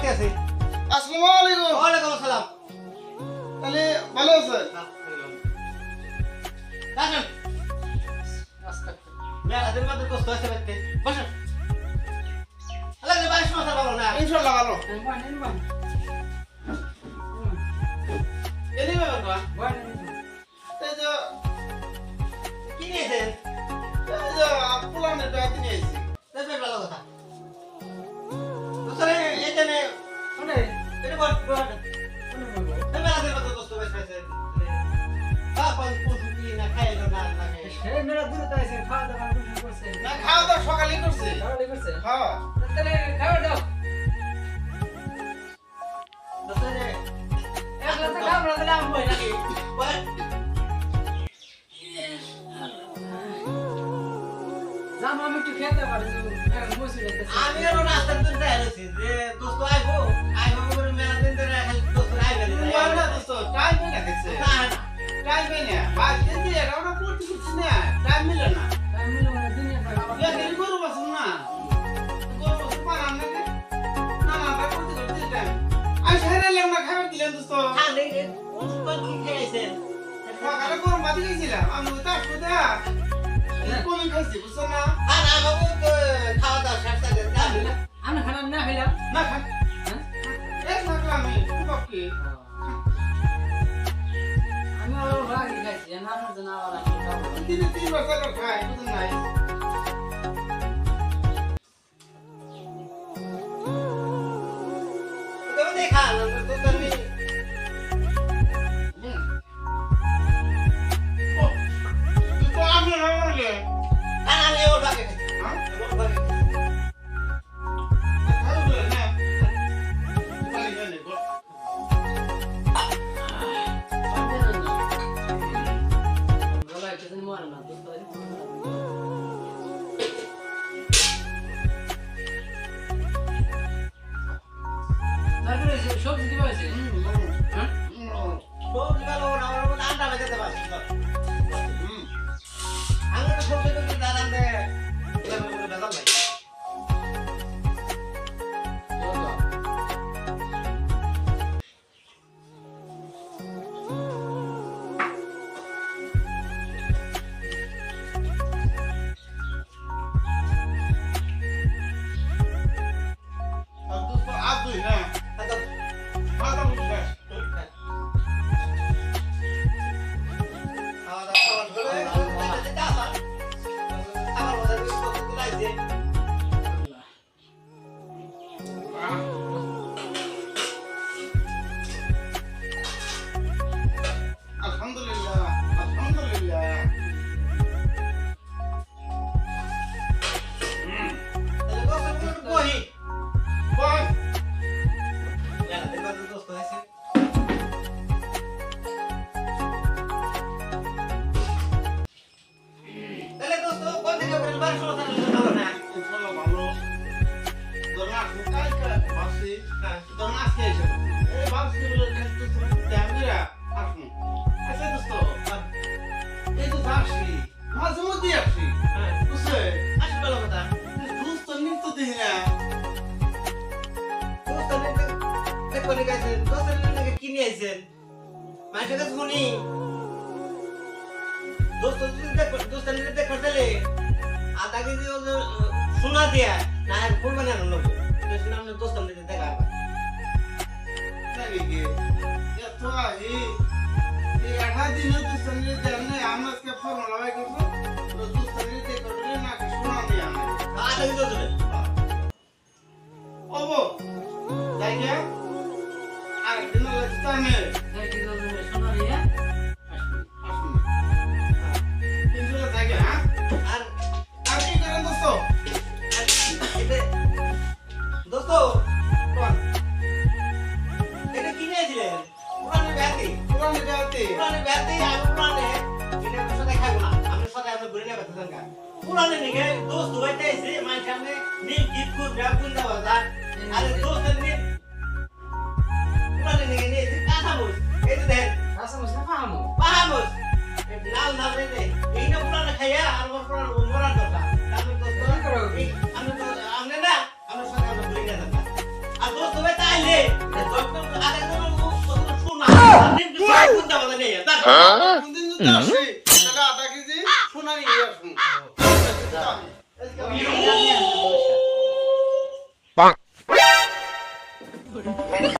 গেছে। আসসালামু আলাইকুম। ওয়ালাইকুম আসসালাম। তাহলে ভালো আছেন? আসেন। মেলাদের মধ্যে কষ্ট হয়েছে বাড়িতে। বসেন। আল্লাহ রে বাড়ির সমস্যা ভালো না। ইনশাআল্লাহ ভালো। এলি ব্যাপার বা? এই যে কি নিয়েছেন? এই যে পুলানের ব্যাগ নিয়ে আইছি। বেশ ভালো কথা। তোরে এখানে শুনে এটা বল বল। মেলাদের মধ্যে কষ্ট হয়েছে। বাপন পশু কি না খাইলো না না খাইলো। না খাওয়া দাওয়া সকালেই করছি। হ্যাঁ। তোরে বল। আমি আর রাস্তার দিন যাইছি যে দোস্ত আইবো করে মেলা দিন ধরে খালি দোস্ত আইবে তোমার না দোস্ত, টাইম মিলে গেছে। না টাইম মিলে না। বাদ দিন এটা আমরা করতে করছি না। টাইম মিলে না। এখানে গরু বাসুন না। গরু বাসুন পারান না কে? না না তা করতে করতে টাইম। আমি সেরে না খাবার দিলেন দোস্ত। খালি কোন কোন কি খাইছেন সকালে গরম ভাত খাইছিলাম। আমি তো আসবো দা। কোন খাইছি বুঝছো না? আর আমাকে তো খাওয়া দাওয়া শেষ করে দিলাম না খা। এক থাকলাম আমি। খুব কি? দিনে 3 বার 4 বার খাই। বুঝুন নাই? তো দেখা না তো তুমি ও, তুই তো আমি না বলে। আর আমি ওর বাগে হ্যাঁ? ওর বাগে ভালো বলে না। ভালো জানি গো। সবজি কি পাইছে? সবজি ভালো না ওর মধ্যে আন্ডা বেজাতে পারছি আমি তো সবজি তো দাঁড়ান দে এভাবে করে বেজাল নাই আর দোস্ত আদুই না। মাথা বুঝে। আলহামদুলিল্লাহ। আলহামদুলিল্লাহ। বল। ইনশাআল্লাহ ভালো। দরনা কোথায় কা বাসি? দরনা আজকে এসে। এই বাসি বলে কাছে তো ক্যামেরা আসুন। আচ্ছা দোস্ত, এই তো যাচ্ছি। মাঝে মধ্যে আসছি। বুঝছে? দোস্ত নিত্য দেখি না। আধা কেজি সোনা দিয়া না ফুল বানানো লোক দোস্ত দেখা জানি কি? এত আহি। এই 18 দিনে দোস্ত নিয়ে জানে আমাকে ফর্ম লাগাই করবো। তো দোস্ত নিয়ে তে করলে না কি শোনা দিয়ে আমি। আধা কেজি দেবে ওবো। যাই না? আরেকদিন লাগছে আমি। আসুন। কিন্তু যাই না, হ্যাঁ? আর আর কি করেন দোস্ত? দোস্ত কোন? এটা কি নিয়েছিলেন পুরানো ব্যাতি পুরানি বেয়াতে। পুরানো ব্যাতি আমি পুরানে এটা সাথে খাবো না আমি সাথে আমি ঘুরে নেবে তখন পুরানে নিকে দোস্ত হইতে এসে মায়ের সামনে নীল গিফট করবে বুঝতে পারতা আরে দোস্ত নিয়ে পুরানে নিকে নিয়ে কাঁথা বস এই যে দেখেন পাহামস লাল লাল রে এই না পুরানো খাইয়া আর পুরানো মরার কথা তারপর দোস্ত আমি তো আমনে না আমার সাথে আমরা ঘুরে নেবে আর দোস্ত হইতে আইলে আসি